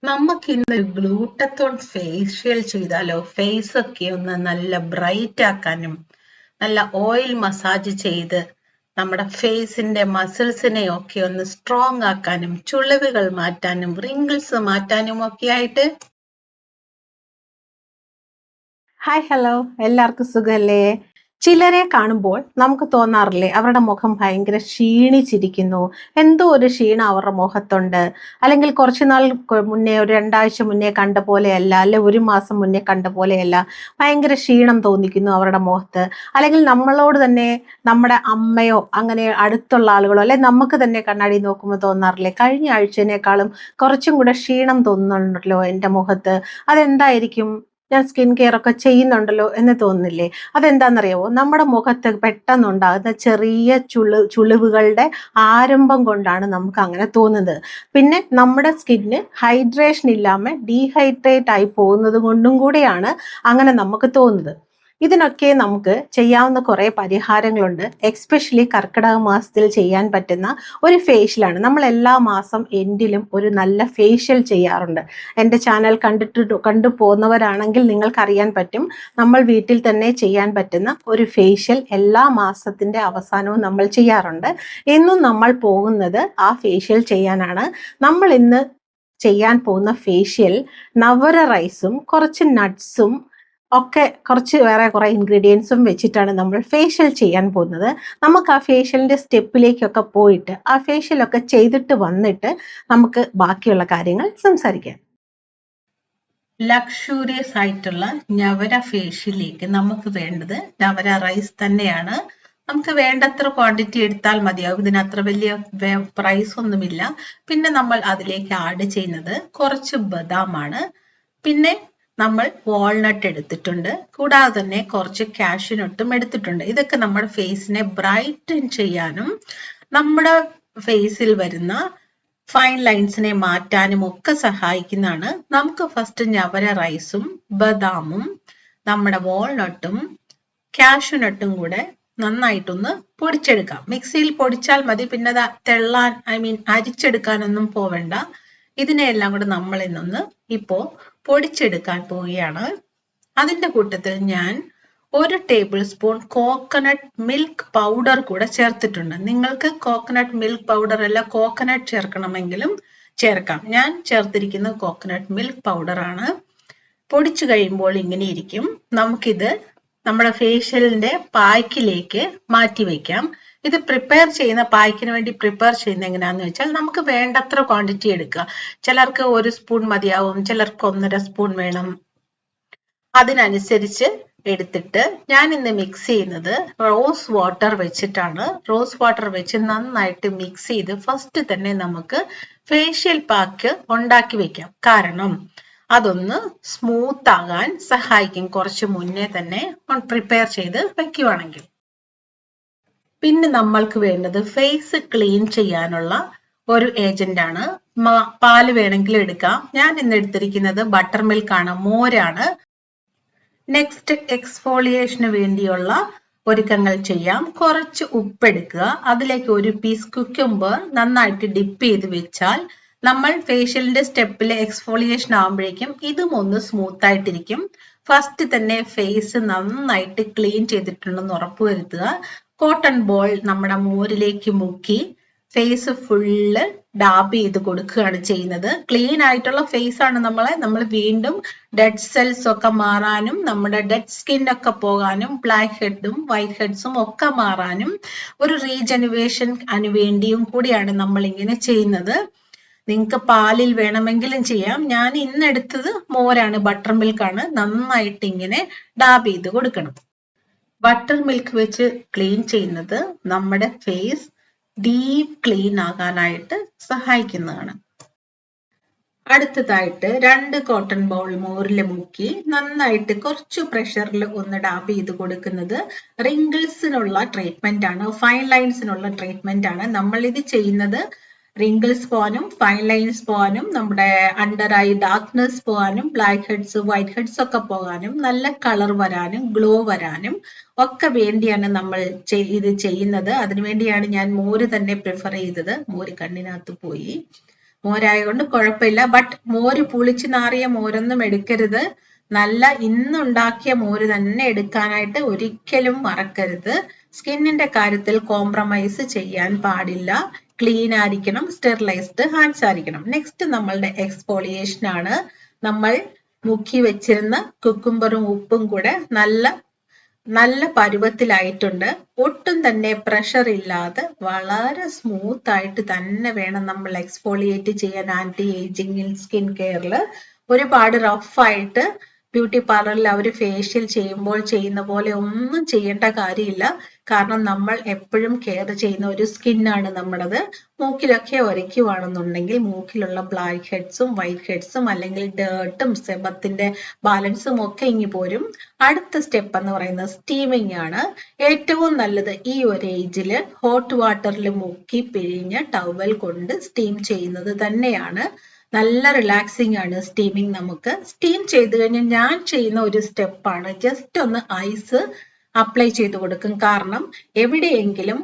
നമുക്ക് ഇന്ന് ഗ്ലൂട്ടത്തോൺ ഫേഷ്യൽ ചെയ്താലോ? ഫേസ് ഒക്കെ ഒന്ന് നല്ല ബ്രൈറ്റ് ആക്കാനും നല്ല ഓയിൽ മസാജ് ചെയ്ത് നമ്മുടെ ഫേസിന്റെ മസിൽസിനെ ഒക്കെ ഒന്ന് സ്ട്രോങ് ആക്കാനും ചുളിവുകൾ മാറ്റാനും റിങ്കിൾസ് മാറ്റാനും ഒക്കെ ആയിട്ട്. ഹായ് ഹലോ, എല്ലാവർക്കും സുഖല്ലേ? ചിലരെ കാണുമ്പോൾ നമുക്ക് തോന്നാറില്ലേ അവരുടെ മുഖം ഭയങ്കര ക്ഷീണിച്ചിരിക്കുന്നു, എന്തോ ഒരു ക്ഷീണം അവരുടെ മുഖത്തുണ്ട്, അല്ലെങ്കിൽ കുറച്ച് നാൾ മുന്നേ ഒരു 2 ആഴ്ച മുന്നേ കണ്ട പോലെയല്ല, അല്ലെ 1 മാസം മുന്നേ കണ്ട പോലെയല്ല, ഭയങ്കര ക്ഷീണം തോന്നിക്കുന്നു അവരുടെ മുഖത്ത്. അല്ലെങ്കിൽ നമ്മളോട് തന്നെ നമ്മുടെ അമ്മയോ അങ്ങനെ അടുത്തുള്ള ആളുകളോ അല്ലെ നമുക്ക് തന്നെ കണ്ണാടി നോക്കുമ്പോൾ തോന്നാറില്ലേ കഴിഞ്ഞ ആഴ്ചേനേക്കാളും കുറച്ചും കൂടെ ക്ഷീണം തോന്നുന്നുണ്ടല്ലോ എൻ്റെ മുഖത്ത്, അതെന്തായിരിക്കും? ഞാൻ സ്കിൻ കെയർ ഒക്കെ ചെയ്യുന്നുണ്ടല്ലോ എന്ന് തോന്നുന്നില്ലേ? അതെന്താണെന്നറിയാമോ? നമ്മുടെ മുഖത്ത് പെട്ടെന്നുണ്ടാകുന്ന ചെറിയ ചുളിവുകളുടെ ആരംഭം കൊണ്ടാണ് നമുക്ക് അങ്ങനെ തോന്നുന്നത്. പിന്നെ നമ്മുടെ സ്കിന്ന് ഹൈഡ്രേഷൻ ഇല്ലാமல் ഡീഹൈഡ്രേറ്റ് ആയി പോകുന്നത് കൊണ്ടും കൂടിയാണ് അങ്ങനെ നമുക്ക് തോന്നുന്നത്. ഇതിനൊക്കെ നമുക്ക് ചെയ്യാവുന്ന കുറേ പരിഹാരങ്ങളുണ്ട്. എക്സ്പെഷ്യലി കർക്കിടക മാസത്തിൽ ചെയ്യാൻ പറ്റുന്ന ഒരു ഫേഷ്യലാണ്. നമ്മൾ എല്ലാ മാസം എൻഡിലും ഒരു നല്ല ഫേഷ്യൽ ചെയ്യാറുണ്ട്. എൻ്റെ ചാനൽ കണ്ടു പോകുന്നവരാണെങ്കിൽ നിങ്ങൾക്കറിയാൻ പറ്റും, നമ്മൾ വീട്ടിൽ തന്നെ ചെയ്യാൻ പറ്റുന്ന ഒരു ഫേഷ്യൽ എല്ലാ മാസത്തിൻ്റെ അവസാനവും നമ്മൾ ചെയ്യാറുണ്ട്. എന്നും നമ്മൾ പോകുന്നത് ആ ഫേഷ്യൽ ചെയ്യാനാണ്. നമ്മൾ ഇന്ന് ചെയ്യാൻ പോകുന്ന ഫേഷ്യൽ നവര റൈസും കുറച്ച് നട്ട്സും ഒക്കെ കുറച്ച് വേറെ കുറേ ഇൻഗ്രീഡിയൻസും വെച്ചിട്ടാണ് നമ്മൾ ഫേഷ്യൽ ചെയ്യാൻ പോകുന്നത്. നമുക്ക് ആ ഫേഷ്യലിൻ്റെ സ്റ്റെപ്പിലേക്കൊക്കെ പോയിട്ട് ആ ഫേഷ്യലൊക്കെ ചെയ്തിട്ട് വന്നിട്ട് നമുക്ക് ബാക്കിയുള്ള കാര്യങ്ങൾ സംസാരിക്കാം. ലക്ഷൂറിയസ് ആയിട്ടുള്ള ഞവര ഫേഷ്യലിലേക്ക് നമുക്ക് വേണ്ടത് ഞവര റൈസ് തന്നെയാണ്. നമുക്ക് വേണ്ടത്ര ക്വാണ്ടിറ്റി എടുത്താൽ മതിയാവും. ഇതിന് അത്ര വലിയ പ്രൈസ് ഒന്നുമില്ല. പിന്നെ നമ്മൾ അതിലേക്ക് ആഡ് ചെയ്യുന്നത് കുറച്ച് ബദാമാണ്. പിന്നെ നമ്മൾ വാൾനട്ട് എടുത്തിട്ടുണ്ട്. കൂടാതെ തന്നെ കുറച്ച് കാഷ്യൂനട്ടും എടുത്തിട്ടുണ്ട്. ഇതൊക്കെ നമ്മുടെ ഫേസിനെ ബ്രൈറ്റൻ ചെയ്യാനും നമ്മുടെ ഫേസിൽ വരുന്ന ഫൈൻ ലൈൻസിനെ മാറ്റാനും ഒക്കെ സഹായിക്കുന്നതാണ്. നമുക്ക് ഫസ്റ്റ് ഞവര റൈസും ബദാമും നമ്മുടെ വാൾനട്ടും കാഷ്യൂനട്ടും കൂടെ നന്നായിട്ടൊന്ന് പൊടിച്ചെടുക്കാം. മിക്സിയിൽ പൊടിച്ചാൽ മതി, പിന്നെ അത് തെള്ളാൻ അരിച്ചെടുക്കാനൊന്നും പോവേണ്ട. ഇതിനെല്ലാം കൂടെ നമ്മൾ ഇന്നൊന്ന് ഇപ്പോ പൊടിച്ചെടുക്കാൻ പോവുകയാണ്. അതിന്റെ കൂട്ടത്തിൽ ഞാൻ 1 table spoon coconut milk powder കൂടെ ചേർത്തിട്ടുണ്ട്. നിങ്ങൾക്ക് കോക്കനട്ട് മിൽക്ക് പൗഡർ അല്ല കോക്കനട്ട് ചേർക്കണമെങ്കിലും ചേർക്കാം. ഞാൻ ചേർത്തിരിക്കുന്നത് കോക്കനട്ട് മിൽക്ക് പൗഡർ ആണ്. പൊടിച്ചു കഴിയുമ്പോൾ ഇങ്ങനെ ഇരിക്കും. നമുക്കിത് നമ്മുടെ ഫേഷ്യലിന്റെ പായ്ക്കിലേക്ക് മാറ്റി വെക്കാം. ഇത് പ്രിപ്പയർ ചെയ്യുന്ന പായ്ക്കിന് വേണ്ടി പ്രിപ്പയർ ചെയ്യുന്ന എങ്ങനെയാന്ന് വെച്ചാൽ നമുക്ക് വേണ്ടത്ര ക്വാണ്ടിറ്റി എടുക്കുക. ചിലർക്ക് 1 സ്പൂൺ മതിയാവും, ചിലർക്ക് 1.5 സ്പൂൺ വേണം. അതിനനുസരിച്ച് എടുത്തിട്ട് ഞാൻ ഇന്ന് മിക്സ് ചെയ്യുന്നത് റോസ് വാട്ടർ വെച്ചിട്ടാണ്. റോസ് വാട്ടർ വെച്ച് നന്നായിട്ട് മിക്സ് ചെയ്ത് ഫസ്റ്റ് തന്നെ നമുക്ക് ഫേഷ്യൽ പാക്ക് ഉണ്ടാക്കി വെക്കാം. കാരണം അതൊന്ന് സ്മൂത്ത് ആകാൻ സഹായിക്കും, കുറച്ച് മുന്നേ തന്നെ പ്രിപ്പയർ ചെയ്ത് വെക്കുവാണെങ്കിൽ. പിന്നെ നമ്മൾക്ക് വേണ്ടത് ഫേസ് ക്ലീൻ ചെയ്യാനുള്ള ഒരു ഏജന്റ് ആണ്. പാല് വേണമെങ്കിൽ എടുക്കാം. ഞാൻ ഇന്ന് എടുത്തിരിക്കുന്നത് ബട്ടർ മിൽക്ക് ആണ്, മോരാണ്. നെക്സ്റ്റ് എക്സ്ഫോളിയേഷന് വേണ്ടിയുള്ള ഒരുക്കങ്ങൾ ചെയ്യാം. കുറച്ച് ഉപ്പെടുക്കുക, അതിലേക്ക് 1 പീസ് കുക്കുംബർ നന്നായിട്ട് ഡിപ്പ് ചെയ്ത് വെച്ചാൽ നമ്മൾ ഫേഷ്യലിന്റെ സ്റ്റെപ്പിൽ എക്സ്ഫോളിയേഷൻ ആകുമ്പോഴേക്കും ഇതും ഒന്ന് സ്മൂത്ത് ആയിട്ടിരിക്കും. ഫസ്റ്റ് തന്നെ ഫേസ് നന്നായിട്ട് ക്ലീൻ ചെയ്തിട്ടുണ്ടെന്ന് ഉറപ്പുവരുത്തുക. കോട്ടൺ ബോൾ നമ്മുടെ മോരിലേക്ക് മുക്കി ഫേസ് ഫുള്ള് ഡാബ് ചെയ്ത് കൊടുക്കുകയാണ് ചെയ്യുന്നത്. ക്ലീൻ ആയിട്ടുള്ള ഫേസ് ആണ് നമ്മൾ വീണ്ടും ഡെഡ് സെൽസ് ഒക്കെ മാറാനും നമ്മുടെ ഡെഡ് സ്കിൻ ഒക്കെ പോകാനും ബ്ലാക്ക് ഹെഡും വൈറ്റ് ഹെഡ്സും ഒക്കെ മാറാനും ഒരു റീജനുവേഷൻ വേണ്ടിയും കൂടിയാണ് നമ്മൾ ഇങ്ങനെ ചെയ്യുന്നത്. നിങ്ങൾക്ക് പാലിൽ വേണമെങ്കിലും ചെയ്യാം. ഞാൻ ഇന്ന് എടുത്തത് മോരാണ്, ബട്ടർ മിൽക്ക് ആണ്. നന്നായിട്ട് ഇങ്ങനെ ഡാബ് ചെയ്ത് കൊടുക്കണം. ബട്ടർ മിൽക്ക് വെച്ച് ക്ലീൻ ചെയ്യുന്നത് നമ്മുടെ ഫേസ് ഡീപ്പ് ക്ലീൻ ആകാനായിട്ട് സഹായിക്കുന്നതാണ്. അടുത്തതായിട്ട് 2 കോട്ടൺ ബോൾ മോരിൽ മുക്കി നന്നായിട്ട് കുറച്ച് പ്രഷറിൽ ഒന്ന് ഡാബ് ചെയ്ത് കൊടുക്കുന്നത് റിങ്കിൾസിനുള്ള ട്രീറ്റ്മെന്റ് ആണ്, ഫൈൻ ലൈൻസിനുള്ള ട്രീറ്റ്മെന്റ് ആണ്. നമ്മൾ ഇത് ചെയ്യുന്നത് റിങ്കിൾസ് പോകാനും ഫൈൻ ലൈൻസ് പോകാനും നമ്മുടെ അണ്ടർ ഐ ഡാർക്ക്നെസ് പോകാനും ബ്ലാക്ക് ഹെഡ്സ് വൈറ്റ് ഹെഡ്സ് ഒക്കെ പോകാനും നല്ല കളർ വരാനും ഗ്ലോ വരാനും ഒക്കെ വേണ്ടിയാണ് നമ്മൾ ഇത് ചെയ്യുന്നത്. അതിനുവേണ്ടിയാണ് ഞാൻ മോര് തന്നെ പ്രിഫർ ചെയ്തത്. മോര് കണ്ണിനകത്ത് പോയി. മോരായതുകൊണ്ട് കുഴപ്പമില്ല. ബട്ട് മോര് പുളിച്ച് നാറിയ മോരൊന്നും എടുക്കരുത്. നല്ല ഇന്നുണ്ടാക്കിയ മോര് തന്നെ എടുക്കാനായിട്ട് ഒരിക്കലും മറക്കരുത്. സ്കിന്നിന്റെ കാര്യത്തിൽ കോംപ്രമൈസ് ചെയ്യാൻ പാടില്ല. ക്ലീൻ ആയിരിക്കണം, സ്റ്റെറിലൈസ്ഡ് ഹാൻഡ്സ് ആയിരിക്കണം. നെക്സ്റ്റ് നമ്മളുടെ എക്സ്ഫോളിയേഷൻ ആണ്. നമ്മൾ മുക്കി വെച്ചിരുന്ന കുക്കുംബറും ഉപ്പും കൂടെ നല്ല പരുവത്തിലായിട്ടുണ്ട്. ഒട്ടും തന്നെ പ്രഷർ ഇല്ലാതെ വളരെ സ്മൂത്ത് ആയിട്ട് തന്നെ വേണം നമ്മൾ എക്സ്ഫോളിയേറ്റ് ചെയ്യാൻ ആന്റി ഏജിങ് സ്കിൻ കെയറിൽ. ഒരുപാട് റഫായിട്ട് ബ്യൂട്ടി പാർലറിൽ അവർ ഫേഷ്യൽ ചെയ്യുമ്പോൾ ചെയ്യുന്ന പോലെ ഒന്നും ചെയ്യേണ്ട കാര്യമില്ല. കാരണം നമ്മൾ എപ്പോഴും കെയർ ചെയ്യുന്ന ഒരു സ്കിന്നാണ് നമ്മുടേത്. മൂക്കിലൊക്കെ ഒരയ്ക്കുവാണെന്നുണ്ടെങ്കിൽ മൂക്കിലുള്ള ബ്ലാക്ക് ഹെഡ്സും വൈറ്റ് ഹെഡ്സും അല്ലെങ്കിൽ ഡേർട്ടും സെബത്തിന്റെ ബാലൻസും ഒക്കെ ഇങ്ങി പോരും. അടുത്ത സ്റ്റെപ്പ് എന്ന് പറയുന്നത് സ്റ്റീമിംഗ് ആണ്. ഏറ്റവും നല്ലത് ഈ ഒരു ഏജില് ഹോട്ട് വാട്ടറിൽ മുക്കി പിഴിഞ്ഞ് ടവൽ കൊണ്ട് സ്റ്റീം ചെയ്യുന്നത് തന്നെയാണ്. നല്ല റിലാക്സിങ് ആണ് സ്റ്റീമിംഗ്. നമുക്ക് സ്റ്റീം ചെയ്ത് കഴിഞ്ഞാൽ ഞാൻ ചെയ്യുന്ന ഒരു സ്റ്റെപ്പാണ് ജസ്റ്റ് ഒന്ന് ഐസ് അപ്ലൈ ചെയ്ത് കൊടുക്കും. കാരണം എവിടെയെങ്കിലും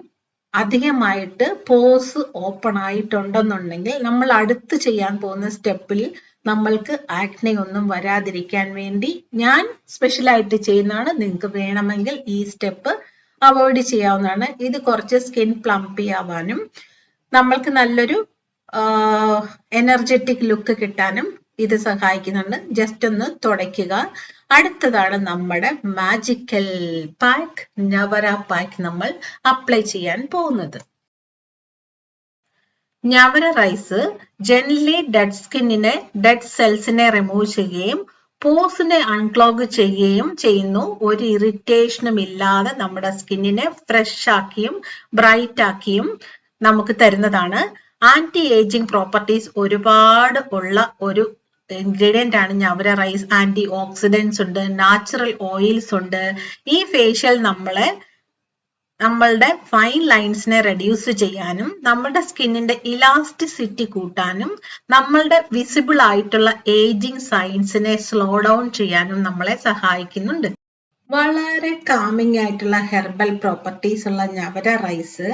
അധികമായിട്ട് പോസ് ഓപ്പൺ ആയിട്ടുണ്ടെന്നുണ്ടെങ്കിൽ നമ്മൾ അടുത്ത് ചെയ്യാൻ പോകുന്ന സ്റ്റെപ്പിൽ നമ്മൾക്ക് ആക്നെ ഒന്നും വരാതിരിക്കാൻ വേണ്ടി ഞാൻ സ്പെഷ്യലായിട്ട് ചെയ്യുന്നതാണ്. നിങ്ങൾക്ക് വേണമെങ്കിൽ ഈ സ്റ്റെപ്പ് അവോയ്ഡ് ചെയ്യാവുന്നതാണ്. ഇത് കുറച്ച് സ്കിൻ പ്ലംപി ആവാനും നമ്മൾക്ക് നല്ലൊരു എനർജറ്റിക് ലുക്ക് കിട്ടാനും ഇത് സഹായിക്കുന്നുണ്ട്. ജസ്റ്റ് ഒന്ന് തുടയ്ക്കുക. അടുത്തതാണ് നമ്മുടെ മാജിക്കൽ പാക്ക്, നവര പാക്ക് നമ്മൾ അപ്ലൈ ചെയ്യാൻ പോകുന്നത്. നവര റൈസ് ജെന്റ്ലി ഡെഡ് സ്കിന്നിനെ, ഡെഡ് സെൽസിനെ റിമൂവ് ചെയ്യുകയും പോസിനെ അൺക്ലോഗ് ചെയ്യുകയും ചെയ്യുന്നു. ഒരു ഇറിറ്റേഷനും ഇല്ലാതെ നമ്മുടെ സ്കിന്നിനെ ഫ്രഷ് ആക്കിയും ബ്രൈറ്റ് ആക്കിയും നമുക്ക് തരുന്നതാണ്. ആന്റി ഏജിങ് പ്രോപ്പർട്ടീസ് ഒരുപാട് ഉള്ള ഒരു ഇൻഗ്രീഡിയന്റ് ആണ് നവര റൈസ്. ആന്റി ഓക്സിഡൻസ് ഉണ്ട്, നാച്ചുറൽ ഓയിൽസ് ഉണ്ട്. ഈ ഫേഷ്യൽ നമ്മളുടെ ഫൈൻ ലൈൻസിനെ റെഡ്യൂസ് ചെയ്യാനും നമ്മളുടെ സ്കിന്നിന്റെ ഇലാസ്റ്റിസിറ്റി കൂട്ടാനും നമ്മളുടെ വിസിബിൾ ആയിട്ടുള്ള ഏജിങ് സൈൻസിനെ സ്ലോ ഡൗൺ ചെയ്യാനും നമ്മളെ സഹായിക്കുന്നുണ്ട്. വളരെ കാമിങ് ആയിട്ടുള്ള ഹെർബൽ പ്രോപ്പർട്ടീസ് ഉള്ള നവര റൈസ്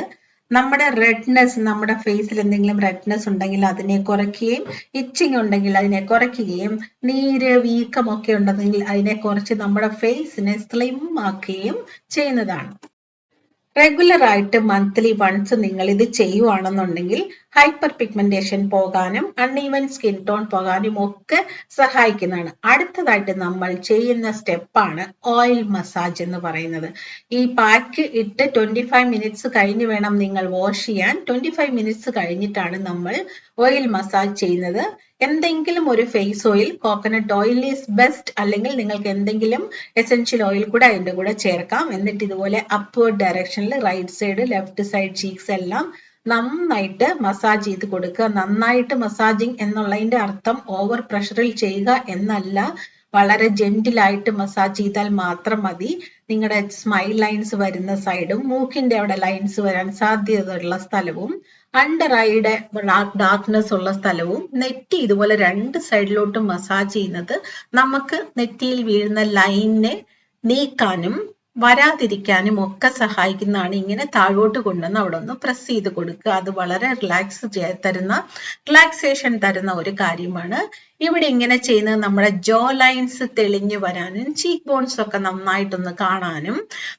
നമ്മുടെ റെഡ്നെസ്, നമ്മുടെ ഫേസിൽ എന്തെങ്കിലും റെഡ്നെസ് ഉണ്ടെങ്കിൽ അതിനെ കുറയ്ക്കുകയും ഇച്ചിങ് ഉണ്ടെങ്കിൽ അതിനെ കുറയ്ക്കുകയും നീര് വീക്കമൊക്കെ ഉണ്ടെങ്കിൽ അതിനെ കുറച്ച് നമ്മുടെ ഫേസിനെ സ്ലിം ആക്കുകയും ചെയ്യുന്നതാണ്. റെഗുലർ ആയിട്ട് മന്ത്ലി വൺസ് നിങ്ങൾ ഇത് ചെയ്യുവാണെന്നുണ്ടെങ്കിൽ ഹൈപ്പർ പിഗ്മെന്റേഷൻ പോകാനും അൺഈവൻ സ്കിൻ ടോൺ പോകാനും ഒക്കെ സഹായിക്കുന്നതാണ്. അടുത്തതായിട്ട് നമ്മൾ ചെയ്യുന്ന സ്റ്റെപ്പാണ് ഓയിൽ മസാജ് എന്ന് പറയുന്നത്. ഈ പാക്ക് ഇട്ട് 25 മിനിറ്റ്സ് കഴിഞ്ഞ് വേണം നിങ്ങൾ വാഷ് ചെയ്യാൻ. 25 മിനിറ്റ്സ് കഴിഞ്ഞിട്ടാണ് നമ്മൾ ഓയിൽ മസാജ് ചെയ്യുന്നത്. എന്തെങ്കിലും ഒരു face oil, coconut oil is best, അല്ലെങ്കിൽ നിങ്ങൾക്ക് എന്തെങ്കിലും എസെൻഷ്യൽ ഓയിൽ കൂടെ അതിന്റെ കൂടെ ചേർക്കാം. എന്നിട്ട് ഇതുപോലെ അപ്വേർഡ് ഡയറക്ഷനിൽ right side, left side cheeks എല്ലാം നന്നായിട്ട് മസാജ് ചെയ്ത് കൊടുക്കുക. നന്നായിട്ട് മസാജിങ് എന്നുള്ളതിന്റെ അർത്ഥം ഓവർ പ്രഷറിൽ ചെയ്യുക എന്നല്ല. വളരെ ജെന്റിലായിട്ട് മസാജ് ചെയ്താൽ മാത്രം മതി. നിങ്ങളുടെ സ്മൈൽ ലൈൻസ് വരുന്ന സൈഡും മൂക്കിന്റെ അവിടെ ലൈൻസ് വരാൻ സാധ്യതയുള്ള സ്ഥലവും അണ്ടർ ഐയുടെ ഡാർക്ക്നെസ് ഉള്ള സ്ഥലവും നെറ്റി ഇതുപോലെ രണ്ട് സൈഡിലോട്ടും മസാജ് ചെയ്യുന്നത് നമുക്ക് നെറ്റിയിൽ വീഴുന്ന ലൈനിനെ നീക്കാനും വരാതിരിക്കാനും ഒക്കെ സഹായിക്കുന്നതാണ്. ഇങ്ങനെ താഴോട്ട് കൊണ്ടുവന്ന് അവിടെ ഒന്ന് പ്രസ് ചെയ്ത് കൊടുക്കുക. അത് വളരെ റിലാക്സേഷൻ തരുന്ന ഒരു കാര്യമാണ്. ഇവിടെ ഇങ്ങനെ ചെയ്യുന്നത് നമ്മുടെ ജോ ലൈൻസ് തെളിഞ്ഞു വരാനും ചീക്ക് ബോൺസ് ഒക്കെ നന്നായിട്ടൊന്ന് കാണാനും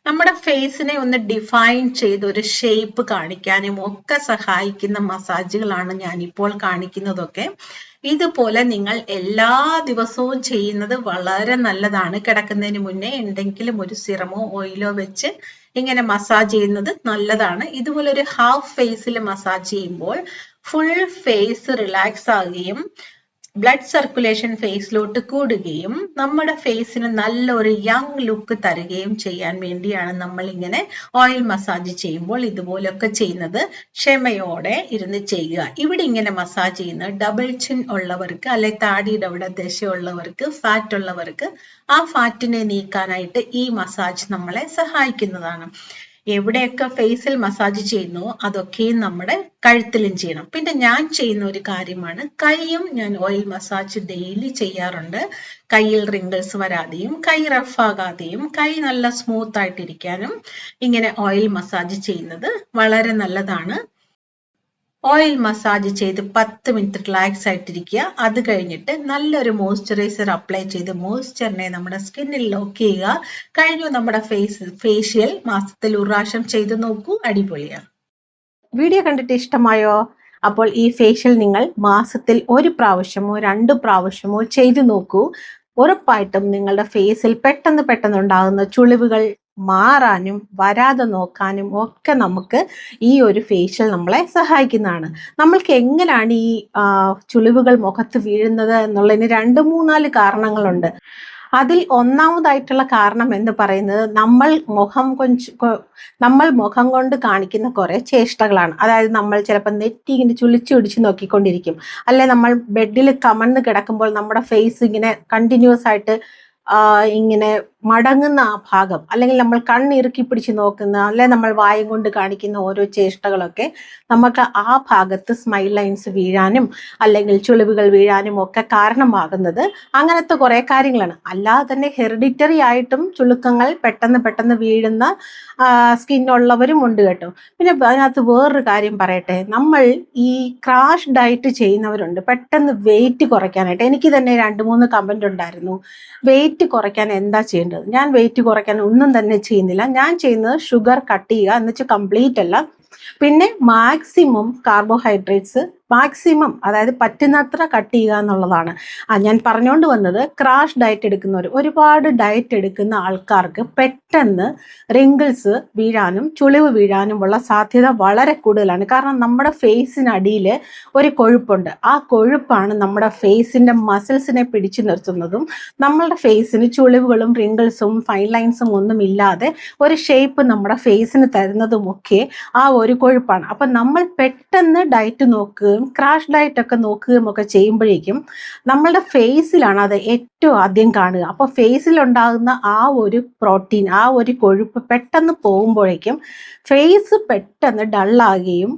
നമ്മുടെ ഫേസിനെ ഒന്ന് ഡിഫൈൻ ചെയ്ത് ഒരു ഷേപ്പ് കാണിക്കാനും ഒക്കെ സഹായിക്കുന്ന മസാജുകളാണ് ഞാനിപ്പോൾ കാണിക്കുന്നതൊക്കെ. ഇതുപോലെ നിങ്ങൾ എല്ലാ ദിവസവും ചെയ്യുന്നത് വളരെ നല്ലതാണ്. കിടക്കുന്നതിന് മുന്നേ എന്തെങ്കിലും ഒരു സിറമോ ഓയിലോ വെച്ച് ഇങ്ങനെ മസാജ് ചെയ്യുന്നത് നല്ലതാണ്. ഇതുപോലെ ഒരു ഹാഫ് ഫേസിൽ മസാജ് ചെയ്യുമ്പോൾ ഫുൾ ഫേസ് റിലാക്സ് ആകുകയും ബ്ലഡ് സർക്കുലേഷൻ ഫേസിലോട്ട് കൂടുകയും നമ്മുടെ ഫേസിന് നല്ലൊരു യങ് ലുക്ക് തരുകയും ചെയ്യാൻ വേണ്ടിയാണ് നമ്മൾ ഇങ്ങനെ ഓയിൽ മസാജ് ചെയ്യുമ്പോൾ ഇതുപോലൊക്കെ ചെയ്യുന്നത്. ക്ഷമയോടെ ഇരുന്ന് ചെയ്യുക. ഇവിടെ ഇങ്ങനെ മസാജ് ചെയ്യുന്ന ഡബിൾ ചിൻ ഉള്ളവർക്ക്, അല്ലെ താടിയുടെ അവിടെ ദശയുള്ളവർക്ക്, ഫാറ്റ് ഉള്ളവർക്ക് ആ ഫാറ്റിനെ നീക്കാനായിട്ട് ഈ മസാജ് നമ്മളെ സഹായിക്കുന്നതാണ്. എവിടെയൊക്കെ ഫേസിൽ മസാജ് ചെയ്യുന്നു അതൊക്കെയും നമ്മുടെ കഴുത്തിലും ചെയ്യണം. പിന്നെ ഞാൻ ചെയ്യുന്ന ഒരു കാര്യമാണ് കൈയും ഞാൻ ഓയിൽ മസാജ് ഡെയിലി ചെയ്യാറുണ്ട്. കയ്യിൽ റിങ്കിൾസ് വരാതെയും കൈ റഫ് ആകാതെയും കൈ നല്ല സ്മൂത്ത് ആയിട്ടിരിക്കാനും ഇങ്ങനെ ഓയിൽ മസാജ് ചെയ്യുന്നത് വളരെ നല്ലതാണ്. ഓയിൽ മസാജ് ചെയ്ത് 10 മിനിറ്റ് റിലാക്സ് ആയിട്ടിരിക്കുക. അത് കഴിഞ്ഞിട്ട് നല്ലൊരു മോയ്സ്ചറൈസർ അപ്ലൈ ചെയ്ത് മോയ്സ്ചറിനെ നമ്മുടെ സ്കിന്നിൽ ലോക്ക് ചെയ്യുക. കഴിഞ്ഞു നമ്മുടെ ഫേഷ്യൽ. മാസത്തിൽ ഒരു പ്രാവശ്യം ചെയ്ത് നോക്കൂ, അടിപൊളിയാണ്. വീഡിയോ കണ്ടിട്ട് ഇഷ്ടമായോ? അപ്പോൾ ഈ ഫേഷ്യൽ നിങ്ങൾ മാസത്തിൽ 1 പ്രാവശ്യമോ 2 പ്രാവശ്യമോ ചെയ്തു നോക്കൂ. ഉറപ്പായിട്ടും നിങ്ങളുടെ ഫേസിൽ പെട്ടെന്ന് ഉണ്ടാകുന്ന ചുളിവുകൾ മാറാനും വരാതെ നോക്കാനും ഒക്കെ നമുക്ക് ഈ ഒരു ഫേഷ്യൽ നമ്മളെ സഹായിക്കുന്നതാണ്. നമ്മൾക്ക് എങ്ങനെയാണ് ഈ ചുളിവുകൾ മുഖത്ത് വീഴുന്നത് എന്നുള്ളതിന് 2-3-4 കാരണങ്ങളുണ്ട്. അതിൽ ഒന്നാമതായിട്ടുള്ള കാരണം എന്ന് പറയുന്നത് നമ്മൾ മുഖം കൊണ്ട് കാണിക്കുന്ന കുറെ ചേഷ്ടകളാണ്. അതായത് നമ്മൾ ചിലപ്പോൾ നെറ്റി ഇങ്ങനെ ചുളിച്ചു പിടിച്ച് നോക്കിക്കൊണ്ടിരിക്കും, അല്ലെ നമ്മൾ ബെഡിൽ കമന്ന് കിടക്കുമ്പോൾ നമ്മുടെ ഫേസ് ഇങ്ങനെ കണ്ടിന്യൂസ് ആയിട്ട് ഇങ്ങനെ മടങ്ങുന്ന ആ ഭാഗം, അല്ലെങ്കിൽ നമ്മൾ കണ്ണിറുക്കി പിടിച്ച് നോക്കുന്ന, അല്ലെ നമ്മൾ വായും കൊണ്ട് കാണിക്കുന്ന ഓരോ ചേഷ്ടകളൊക്കെ നമുക്ക് ആ ഭാഗത്ത് സ്മൈൽ ലൈൻസ് വീഴാനും അല്ലെങ്കിൽ ചുളിവുകൾ വീഴാനും ഒക്കെ കാരണമാകുന്നത് അങ്ങനത്തെ കുറെ കാര്യങ്ങളാണ്. അല്ലാതെ തന്നെ ഹെറിഡിറ്ററി ആയിട്ടും ചുളുക്കങ്ങൾ പെട്ടെന്ന് വീഴുന്ന സ്കിന്നുള്ളവരും ഉണ്ട് കേട്ടോ. പിന്നെ അതിനകത്ത് വേറൊരു കാര്യം പറയട്ടെ, നമ്മൾ ഈ ക്രാഷ് ഡയറ്റ് ചെയ്യുന്നവരുണ്ട് പെട്ടെന്ന് വെയിറ്റ് കുറയ്ക്കാനായിട്ട്. എനിക്ക് തന്നെ 2-3 കമന്റ് ഉണ്ടായിരുന്നു, വെയിറ്റ് കുറയ്ക്കാൻ എന്താ ചെയ്യേണ്ടത്. ഞാൻ വെയിറ്റ് കുറയ്ക്കാൻ ഒന്നും തന്നെ ചെയ്യുന്നില്ല. ഞാൻ ചെയ്യുന്നത് ഷുഗർ കട്ട് ചെയ്യുക എന്ന് വെച്ചാൽ കംപ്ലീറ്റ് അല്ല, പിന്നെ മാക്സിമം കാർബോഹൈഡ്രേറ്റ്സ് മാക്സിമം, അതായത് പറ്റുന്നത്ര കട്ട് ചെയ്യുക എന്നുള്ളതാണ്. ഞാൻ പറഞ്ഞുകൊണ്ട് വന്നത്, ക്രാഷ് ഡയറ്റ് എടുക്കുന്നവർ, ഒരുപാട് ഡയറ്റ് എടുക്കുന്ന ആൾക്കാർക്ക് പെട്ടെന്ന് റിങ്കിൾസ് വീഴാനും ചുളിവ് വീഴാനുമുള്ള സാധ്യത വളരെ കൂടുതലാണ്. കാരണം നമ്മുടെ ഫേസിനടിയിൽ ഒരു കൊഴുപ്പുണ്ട്. ആ കൊഴുപ്പാണ് നമ്മുടെ ഫേസിന്റെ മസിൽസിനെ പിടിച്ചു നിർത്തുന്നതും നമ്മളുടെ ഫേസിന് ചുളിവുകളും റിങ്കിൾസും ഫൈൻ ലൈൻസും ഒന്നും ഇല്ലാതെ ഒരു ഷേപ്പ് നമ്മുടെ ഫേസിന് തരുന്നതുമൊക്കെ ആ ഒരു കൊഴുപ്പാണ്. അപ്പൊ നമ്മൾ പെട്ടെന്ന് ഡയറ്റ് നോക്കുകയും ക്രാഷ് ഡയറ്റ് ഒക്കെ നോക്കുകയും ഒക്കെ ചെയ്യുമ്പോഴേക്കും നമ്മളുടെ ഫേസിലാണ് അത് ഏറ്റവും ആദ്യം കാണുക. അപ്പൊ ഫേസിൽ ഉണ്ടാകുന്ന ആ ഒരു പ്രോട്ടീൻ, ആ ഒരു കൊഴുപ്പ് പെട്ടെന്ന് പോകുമ്പോഴേക്കും ഫേസ് പെട്ടെന്ന് ഡള്ളാകുകയും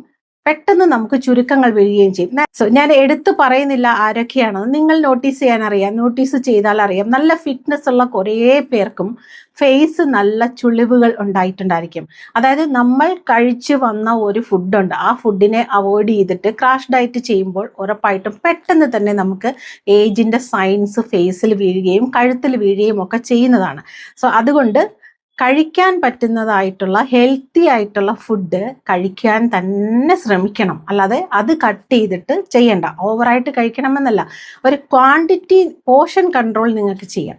പെട്ടെന്ന് നമുക്ക് ചുരുക്കങ്ങൾ വീഴുകയും ചെയ്യും. ഞാൻ എടുത്തു പറയുന്നില്ല ആരൊക്കെയാണെന്ന്, നിങ്ങൾ നോട്ടീസ് ചെയ്താൽ അറിയാം. നല്ല ഫിറ്റ്നസ് ഉള്ള കുറേ പേർക്കും ഫേസ് നല്ല ചുളിവുകൾ ഉണ്ടായിട്ടുണ്ടായിരിക്കും. അതായത് നമ്മൾ കഴിച്ചു വന്ന ഒരു ഫുഡുണ്ട്, ആ ഫുഡിനെ അവോയ്ഡ് ചെയ്തിട്ട് ക്രാഷ് ഡയറ്റ് ചെയ്യുമ്പോൾ ഉറപ്പായിട്ടും പെട്ടെന്ന് തന്നെ നമുക്ക് ഏജിന്റെ സൈൻസ് ഫേസിൽ വീഴുകയും കഴുത്തിൽ വീഴുകയും ഒക്കെ ചെയ്യുന്നതാണ്. അതുകൊണ്ട് കഴിക്കാൻ പറ്റുന്നതായിട്ടുള്ള ഹെൽത്തി ആയിട്ടുള്ള ഫുഡ് കഴിക്കാൻ തന്നെ ശ്രമിക്കണം. അല്ലാതെ അത് കട്ട് ചെയ്തിട്ട് ചെയ്യണ്ട. ഓവറായിട്ട് കഴിക്കണമെന്നല്ല, ഒരു ക്വാണ്ടിറ്റി പോർഷൻ കൺട്രോൾ നിങ്ങൾക്ക് ചെയ്യാം.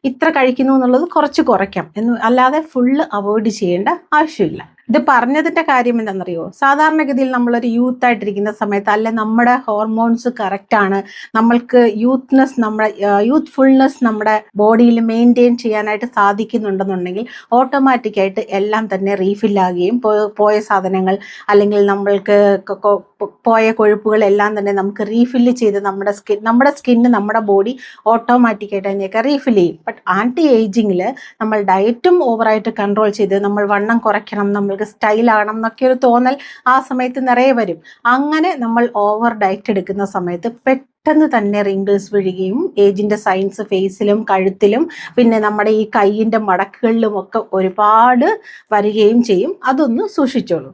ഇത്ര കഴിക്കുന്നു എന്നുള്ളത് കുറച്ച് കുറയ്ക്കാം അല്ലാതെ ഫുള്ള് അവോയ്ഡ് ചെയ്യേണ്ട ആവശ്യമില്ല. ഇത് പറഞ്ഞതിന്റെ കാര്യം എന്താണെന്നറിയോ? സാധാരണഗതിയിൽ നമ്മളൊരു യൂത്ത് ആയിട്ടിരിക്കുന്ന സമയത്ത്, അല്ലെ നമ്മുടെ ഹോർമോൺസ് കറക്റ്റ് ആണ്, നമ്മൾക്ക് യൂത്ത്ഫുൾനെസ് നമ്മുടെ ബോഡിയിൽ മെയിൻറ്റെയിൻ ചെയ്യാനായിട്ട് സാധിക്കുന്നുണ്ടെന്നുണ്ടെങ്കിൽ ഓട്ടോമാറ്റിക്കായിട്ട് എല്ലാം തന്നെ റീഫില്ലാകുകയും പോയ സാധനങ്ങൾ അല്ലെങ്കിൽ നമ്മൾക്ക് പോയ കൊഴുപ്പുകൾ എല്ലാം തന്നെ നമുക്ക് റീഫില്ല് ചെയ്ത് നമ്മുടെ സ്കിന്ന് നമ്മുടെ ബോഡി ഓട്ടോമാറ്റിക്കായിട്ട് അതിനെയൊക്കെ റീഫിൽ ചെയ്യും. ബട്ട് ആൻറ്റി ഏജിങ്ങിൽ നമ്മൾ ഡയറ്റും ഓവറായിട്ട് കൺട്രോൾ ചെയ്ത് നമ്മൾ വണ്ണം കുറയ്ക്കണം, നമ്മൾക്ക് സ്റ്റൈലാകണം എന്നൊക്കെ ഒരു തോന്നൽ ആ സമയത്ത് നിറയെ വരും. അങ്ങനെ നമ്മൾ ഓവർ ഡയറ്റ് എടുക്കുന്ന സമയത്ത് പെട്ടെന്ന് തന്നെ റിങ്കിൾസ് വീഴുകയും ഏജിന്റെ സൈൻസ് ഫേസിലും കഴുത്തിലും പിന്നെ നമ്മുടെ ഈ കൈയിന്റെ മടക്കുകളിലും ഒക്കെ ഒരുപാട് വരികയും ചെയ്യും. അതൊന്ന് സൂക്ഷിച്ചോളൂ.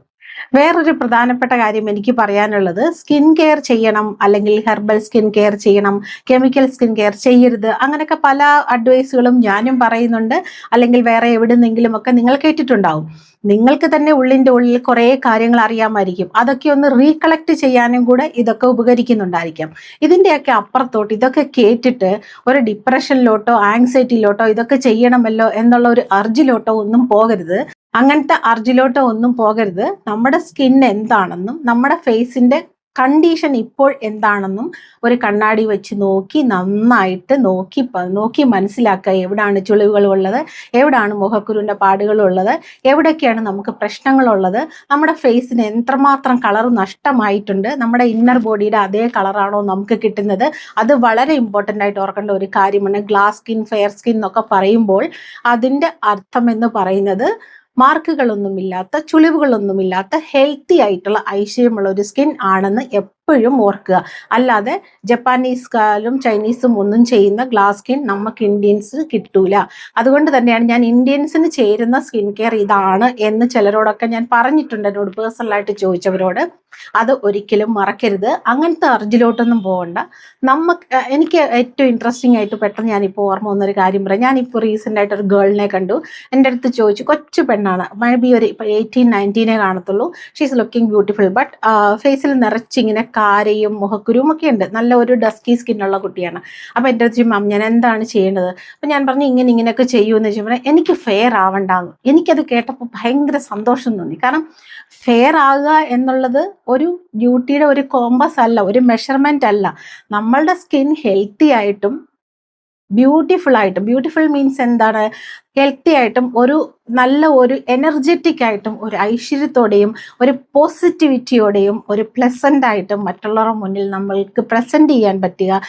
വേറൊരു പ്രധാനപ്പെട്ട കാര്യം എനിക്ക് പറയാനുള്ളത്, സ്കിൻ കെയർ ചെയ്യണം, അല്ലെങ്കിൽ ഹെർബൽ സ്കിൻ കെയർ ചെയ്യണം, കെമിക്കൽ സ്കിൻ കെയർ ചെയ്യരുത്, അങ്ങനെയൊക്കെ പല അഡ്വൈസുകളും ഞാനും പറയുന്നുണ്ട്. അല്ലെങ്കിൽ വേറെ എവിടുന്നെങ്കിലും ഒക്കെ നിങ്ങൾ കേട്ടിട്ടുണ്ടാവും. നിങ്ങൾക്ക് തന്നെ ഉള്ളിൻ്റെ ഉള്ളിൽ കുറേ കാര്യങ്ങൾ അറിയാമായിരിക്കും. അതൊക്കെ ഒന്ന് റീകളക്ട് ചെയ്യാനും കൂടെ ഇതൊക്കെ ഉപകരിക്കുന്നുണ്ടായിരിക്കാം. ഇതിൻ്റെയൊക്കെ അപ്പുറത്തോട്ട് ഇതൊക്കെ കേട്ടിട്ട് ഒരു ഡിപ്രഷനിലോട്ടോ ആങ്സൈറ്റിയിലോട്ടോ ഇതൊക്കെ ചെയ്യണമല്ലോ എന്നുള്ള ഒരു അർജിലോട്ടോ ഒന്നും പോകരുത്. അങ്ങനത്തെ അർജിലോട്ടോ ഒന്നും പോകരുത്. നമ്മുടെ സ്കിൻ എന്താണെന്നും നമ്മുടെ ഫേസിന്റെ കണ്ടീഷൻ ഇപ്പോൾ എന്താണെന്നും ഒരു കണ്ണാടി വെച്ച് നന്നായിട്ട് നോക്കി മനസ്സിലാക്കുക. എവിടാണ് ചുളിവുകൾ ഉള്ളത്, എവിടാണ് മുഖക്കുരുവിൻ്റെ പാടുകളുള്ളത്, എവിടെയൊക്കെയാണ് നമുക്ക് പ്രശ്നങ്ങളുള്ളത്, നമ്മുടെ ഫേസിന് എത്രമാത്രം കളർ നഷ്ടമായിട്ടുണ്ട്, നമ്മുടെ ഇന്നർ ബോഡിയുടെ അതേ കളറാണോ നമുക്ക് കിട്ടുന്നത്. അത് വളരെ ഇമ്പോർട്ടൻ്റ് ആയിട്ട് ഓർക്കേണ്ട ഒരു കാര്യമാണ്. ഗ്ലാസ് സ്കിൻ, ഫെയർ സ്കിൻ എന്നൊക്കെ പറയുമ്പോൾ അതിൻ്റെ അർത്ഥം എന്ന് പറയുന്നത് മാർക്കുകളൊന്നുമില്ലാത്ത, ചുളിവുകളൊന്നുമില്ലാത്ത, ഹെൽത്തി ആയിട്ടുള്ള ഐശ്വര്യമുള്ള ഒരു സ്കിൻ ആണെന്ന് എപ്പോഴും ഓർക്കുക. അല്ലാതെ ജപ്പാനീസുകാരും ചൈനീസും ഒന്നും ചെയ്യുന്ന ഗ്ലാസ് സ്കിൻ നമുക്ക് ഇന്ത്യൻസ് കിട്ടൂല. അതുകൊണ്ട് തന്നെയാണ് ഞാൻ ഇന്ത്യൻസിന് ചേരുന്ന സ്കിൻ കെയർ ഇതാണ് എന്ന് ചിലരോടൊക്കെ ഞാൻ പറഞ്ഞിട്ടുണ്ട്, എന്നോട് പേഴ്സണലായിട്ട് ചോദിച്ചവരോട്. അത് ഒരിക്കലും മറക്കരുത്. അങ്ങനത്തെ അർജിലോട്ടൊന്നും പോകണ്ട. എനിക്ക് ഏറ്റവും ഇൻട്രസ്റ്റിംഗ് ആയിട്ട് പെട്ടെന്ന് ഞാനിപ്പോൾ ഓർമ്മ വന്നൊരു കാര്യം പറയാം. ഞാനിപ്പോൾ റീസെൻ്റ് ആയിട്ട് ഒരു ഗേളിനെ കണ്ടു. എൻ്റെ അടുത്ത് ചോദിച്ചു, കൊച്ചു പെണ്ണാണ്, മേ ബി ഒരു 18-19 കാണത്തുള്ളൂ. ഷീസ് ലുക്കിംഗ് ബ്യൂട്ടിഫുൾ, ബട്ട് ഫേസിൽ നിറച്ചിങ്ങനെ കാരയും മുഖക്കുരുവും ഒക്കെ ഉണ്ട്. നല്ല ഒരു ഡസ്കി സ്കിന്നുള്ള കുട്ടിയാണ്. അപ്പോൾ എൻ്റെ അടുത്ത് മാം ഞാൻ എന്താണ് ചെയ്യേണ്ടത്? അപ്പം ഞാൻ പറഞ്ഞു ഇങ്ങനെയൊക്കെ ചെയ്യുമെന്ന് വെച്ചാൽ എനിക്ക് ഫെയർ ആവണ്ടാന്ന്. എനിക്കത് കേട്ടപ്പോൾ ഭയങ്കര സന്തോഷം തോന്നി. കാരണം ഫെയർ ആകുക എന്നുള്ളത് ഒരു ബ്യൂട്ടിയുടെ ഒരു കോമ്പസ് അല്ല, ഒരു മെഷർമെന്റ് അല്ല. നമ്മളുടെ സ്കിൻ ഹെൽത്തി ആയിട്ടും ബ്യൂട്ടിഫുൾ മീൻസ് എന്താണ്? ഹെൽത്തി ആയിട്ടും നല്ല ഒരു എനർജറ്റിക് ആയിട്ടും ഒരു ഐശ്വര്യത്തോടെയും ഒരു പോസിറ്റിവിറ്റിയോടെയും ഒരു പ്ലസന്റ് ആയിട്ടും മറ്റുള്ളവരുടെ മുന്നിൽ നമ്മൾക്ക് പ്രസന്റ് ചെയ്യാൻ പറ്റുക.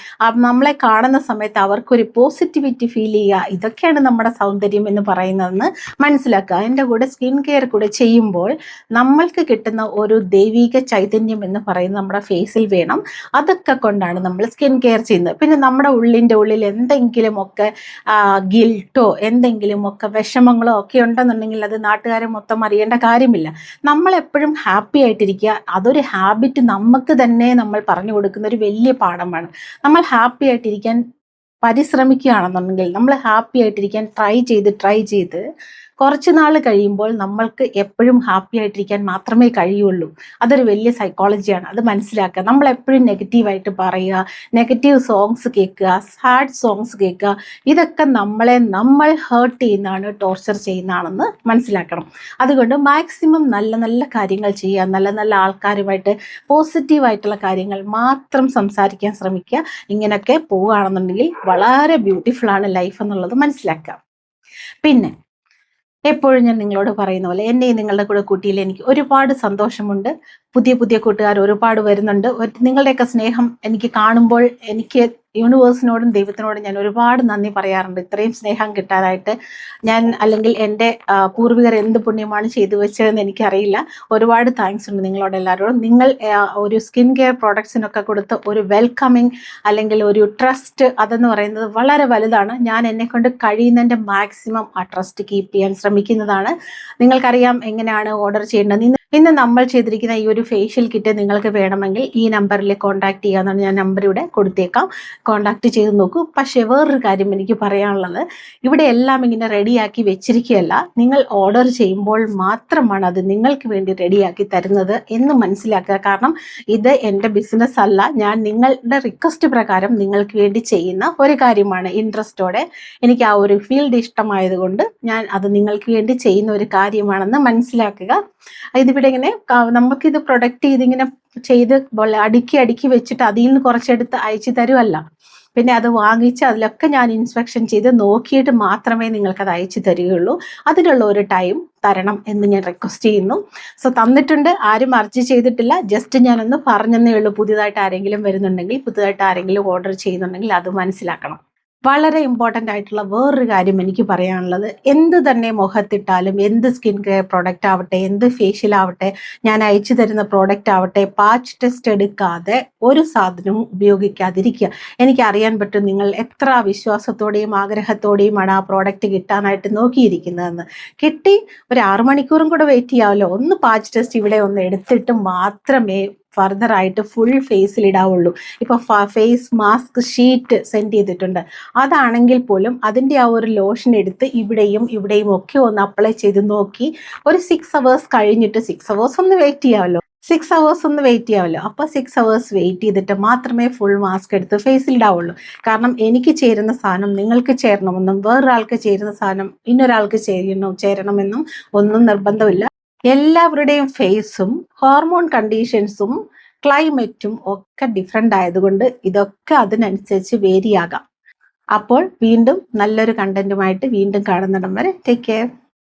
നമ്മളെ കാണുന്ന സമയത്ത് അവർക്കൊരു പോസിറ്റിവിറ്റി ഫീൽ ചെയ്യുക. ഇതൊക്കെയാണ് നമ്മുടെ സൗന്ദര്യം എന്ന് പറയുന്നതെന്ന് മനസ്സിലാക്കുക. അതിൻ്റെ കൂടെ സ്കിൻ കെയർ കൂടെ ചെയ്യുമ്പോൾ നമ്മൾക്ക് കിട്ടുന്ന ഒരു ദൈവിക ചൈതന്യം എന്ന് പറയുന്നത് നമ്മുടെ ഫേസിൽ വേണം. അതൊക്കെ കൊണ്ടാണ് നമ്മൾ സ്കിൻ കെയർ ചെയ്യുന്നത്. പിന്നെ നമ്മുടെ ഉള്ളിൽ എന്തെങ്കിലുമൊക്കെ ഗിൽട്ടോ എന്തെങ്കിലുമൊക്കെ വിഷമങ്ങളോ ഒക്കെ ഉണ്ടെന്നുണ്ടെങ്കിൽ അത് നാട്ടുകാരെ മൊത്തം അറിയേണ്ട കാര്യമില്ല. നമ്മളെപ്പോഴും ഹാപ്പി ആയിട്ടിരിക്കുക. അതൊരു ഹാബിറ്റ് നമുക്ക് തന്നെ നമ്മൾ പറഞ്ഞു കൊടുക്കുന്ന ഒരു വലിയ പാഠമാണ്. നമ്മൾ ഹാപ്പി ആയിട്ടിരിക്കാൻ പരിശ്രമിക്കുകയാണെന്നുണ്ടെങ്കിൽ, നമ്മൾ ഹാപ്പി ആയിട്ടിരിക്കാൻ ട്രൈ ചെയ്ത് കുറച്ച് നാൾ കഴിയുമ്പോൾ നമ്മൾക്ക് എപ്പോഴും ഹാപ്പി ആയിട്ടിരിക്കാൻ മാത്രമേ കഴിയുള്ളൂ. അതൊരു വലിയ സൈക്കോളജിയാണ്. അത് മനസ്സിലാക്കുക. നമ്മൾ എപ്പോഴും നെഗറ്റീവായിട്ട് പറയുക, നെഗറ്റീവ് സോങ്സ് കേൾക്കുക, സാഡ് സോങ്സ് കേൾക്കുക, ഇതൊക്കെ നമ്മൾ ഹേർട്ട് ചെയ്യുന്നതാണ്, ടോർച്ചർ ചെയ്യുന്നതാണെന്ന് മനസ്സിലാക്കണം. അതുകൊണ്ട് മാക്സിമം നല്ല നല്ല കാര്യങ്ങൾ ചെയ്യുക, നല്ല നല്ല ആൾക്കാരുമായിട്ട് പോസിറ്റീവായിട്ടുള്ള കാര്യങ്ങൾ മാത്രം സംസാരിക്കാൻ ശ്രമിക്കുക. ഇങ്ങനെയൊക്കെ പോവുകയാണെന്നുണ്ടെങ്കിൽ വളരെ ബ്യൂട്ടിഫുൾ ആണ് ലൈഫ് എന്നുള്ളത് മനസ്സിലാക്കുക. പിന്നെ എപ്പോഴും ഞാൻ നിങ്ങളോട് പറയുന്ന പോലെ എന്നെ നിങ്ങളുടെ കൂടെ കൂട്ടിയിൽ എനിക്ക് ഒരുപാട് സന്തോഷമുണ്ട്. പുതിയ കൂട്ടുകാർ ഒരുപാട് വരുന്നുണ്ട്. നിങ്ങളുടെയൊക്കെ സ്നേഹം എനിക്ക് കാണുമ്പോൾ എനിക്ക് യൂണിവേഴ്സിനോടും ദൈവത്തിനോടും ഞാൻ ഒരുപാട് നന്ദി പറയാറുണ്ട്. ഇത്രയും സ്നേഹം കിട്ടാനായിട്ട് അല്ലെങ്കിൽ എൻ്റെ പൂർവികർ എന്ത് പുണ്യമാണ് ചെയ്തു വെച്ചതെന്ന് എനിക്കറിയില്ല. ഒരുപാട് താങ്ക്സ് ഉണ്ട് നിങ്ങളോട് എല്ലാവരോടും. നിങ്ങൾ ഒരു സ്കിൻ കെയർ പ്രോഡക്ട്സിനൊക്കെ കൊടുത്ത് ഒരു വെൽക്കമിങ് അല്ലെങ്കിൽ ഒരു ട്രസ്റ്റ്, അതെന്ന് പറയുന്നത് വളരെ വലുതാണ്. ഞാൻ എന്നെക്കൊണ്ട് കഴിയുന്നതിൻ്റെ മാക്സിമം ആ ട്രസ്റ്റ് കീപ്പ് ചെയ്യാൻ ശ്രമിക്കുന്നതാണ്. നിങ്ങൾക്കറിയാം എങ്ങനെയാണ് ഓർഡർ ചെയ്യേണ്ടത്. ഇന്ന് നമ്മൾ ചെയ്തിരിക്കുന്ന ഈ ഒരു ഫേഷ്യൽ കിറ്റ് നിങ്ങൾക്ക് വേണമെങ്കിൽ ഈ നമ്പറിൽ കോൺടാക്ട് ചെയ്യാമെന്നാണ്. ഞാൻ നമ്പർ ഇവിടെ കൊടുത്തേക്കാം, കോൺടാക്ട് ചെയ്ത് നോക്കൂ. പക്ഷേ വേറൊരു കാര്യം എനിക്ക് പറയാനുള്ളത്, ഇവിടെ എല്ലാം ഇങ്ങനെ റെഡിയാക്കി വെച്ചിരിക്കുകയല്ല. നിങ്ങൾ ഓർഡർ ചെയ്യുമ്പോൾ മാത്രമാണ് അത് നിങ്ങൾക്ക് വേണ്ടി റെഡിയാക്കി തരുന്നത് എന്ന് മനസ്സിലാക്കുക. കാരണം ഇത് എൻ്റെ ബിസിനസ് അല്ല, ഞാൻ നിങ്ങളുടെ റിക്വസ്റ്റ് പ്രകാരം നിങ്ങൾക്ക് വേണ്ടി ചെയ്യുന്ന ഒരു കാര്യമാണ്. ഇൻട്രസ്റ്റോടെ എനിക്ക് ആ ഒരു ഫീൽഡ് ഇഷ്ടമായതുകൊണ്ട് ഞാൻ അത് നിങ്ങൾക്ക് വേണ്ടി ചെയ്യുന്ന ഒരു കാര്യമാണെന്ന് മനസ്സിലാക്കുക. ഇതിവിടെ ഇങ്ങനെ നമുക്കിത് പ്രൊഡക്റ്റ് ചെയ്തിങ്ങനെ ചെയ്ത് അടുക്കി വെച്ചിട്ട് അതിൽ നിന്ന് കുറച്ചെടുത്ത് അയച്ചു തരുമല്ല. പിന്നെ അത് വാങ്ങിച്ച് അതിലൊക്കെ ഞാൻ ഇൻസ്പെക്ഷൻ ചെയ്ത് നോക്കിയിട്ട് മാത്രമേ നിങ്ങൾക്കത് അയച്ചു തരികയുള്ളൂ. അതിനുള്ള ഒരു ടൈം തരണം എന്ന് ഞാൻ റിക്വസ്റ്റ് ചെയ്യുന്നു. സോ തന്നിട്ടുണ്ട്, ആരും അർജി ചെയ്തിട്ടില്ല. ജസ്റ്റ് ഞാനൊന്ന് പറഞ്ഞതേ ഉള്ളൂ. പുതിയതായിട്ട് ആരെങ്കിലും വരുന്നുണ്ടെങ്കിൽ, പുതിയതായിട്ട് ആരെങ്കിലും ഓർഡർ ചെയ്യുന്നുണ്ടെങ്കിൽ അത് മനസ്സിലാക്കണം. വളരെ ഇമ്പോർട്ടൻ്റ് ആയിട്ടുള്ള വേറൊരു കാര്യം എനിക്ക് പറയാനുള്ളത്, എന്ത് തന്നെ മുഖത്തിട്ടാലും, എന്ത് സ്കിൻ കെയർ പ്രോഡക്റ്റ് ആവട്ടെ, എന്ത് ഫേഷ്യൽ ആവട്ടെ, ഞാൻ അയച്ചു തരുന്ന പ്രോഡക്റ്റ് ആവട്ടെ, പാച്ച് ടെസ്റ്റ് എടുക്കാതെ ഒരു സാധനവും ഉപയോഗിക്കാതിരിക്കുക. എനിക്കറിയാൻ പറ്റും നിങ്ങൾ എത്ര വിശ്വാസത്തോടെയും ആഗ്രഹത്തോടെയുമാണ് ആ പ്രോഡക്റ്റ് കിട്ടാനായിട്ട് നോക്കിയിരിക്കുന്നതെന്ന്. കിട്ടി ഒരു 6 മണിക്കൂറും കൂടെ വെയിറ്റ് ചെയ്യാമല്ലോ. ഒന്ന് പാച്ച് ടെസ്റ്റ് ഇവിടെ ഒന്ന് എടുത്തിട്ട് മാത്രമേ ഫർദർ ആയിട്ട് ഫുൾ ഫേസിൽ ഇടാവുള്ളൂ. ഇപ്പോൾ ഫേസ് മാസ്ക് ഷീറ്റ് സെൻഡ് ചെയ്തിട്ടുണ്ട്. അതാണെങ്കിൽ പോലും അതിൻ്റെ ആ ഒരു ലോഷൻ എടുത്ത് ഇവിടെയും ഒക്കെ ഒന്ന് അപ്ലൈ ചെയ്ത് നോക്കി ഒരു 6 hours കഴിഞ്ഞിട്ട് 6 hours ഒന്ന് വെയിറ്റ് ചെയ്യാമല്ലോ. 6 hours ഒന്ന് വെയിറ്റ് ചെയ്യാമല്ലോ. അപ്പോൾ 6 hours വെയിറ്റ് ചെയ്തിട്ട് മാത്രമേ ഫുൾ മാസ്ക് എടുത്ത് ഫേസിൽ ഇടാവുള്ളൂ. കാരണം എനിക്ക് ചേരുന്ന സാധനം നിങ്ങൾക്ക് ചേരണമെന്നും വേറൊരാൾക്ക് ചേരുന്ന സാധനം ഇന്നൊരാൾക്ക് ചേരണമെന്നും ഒന്നും നിർബന്ധമില്ല. എല്ലാവരുടെയും ഫേസും ഹോർമോൺ കണ്ടീഷൻസും ക്ലൈമറ്റും ഒക്കെ ഡിഫറെൻ്റ് ആയതുകൊണ്ട് ഇതൊക്കെ അതിനനുസരിച്ച് വേരി ആകാം. അപ്പോൾ വീണ്ടും നല്ലൊരു കണ്ടന്റുമായിട്ട് വീണ്ടും കാണുന്നിടം വരെ ടേക്ക് കെയർ.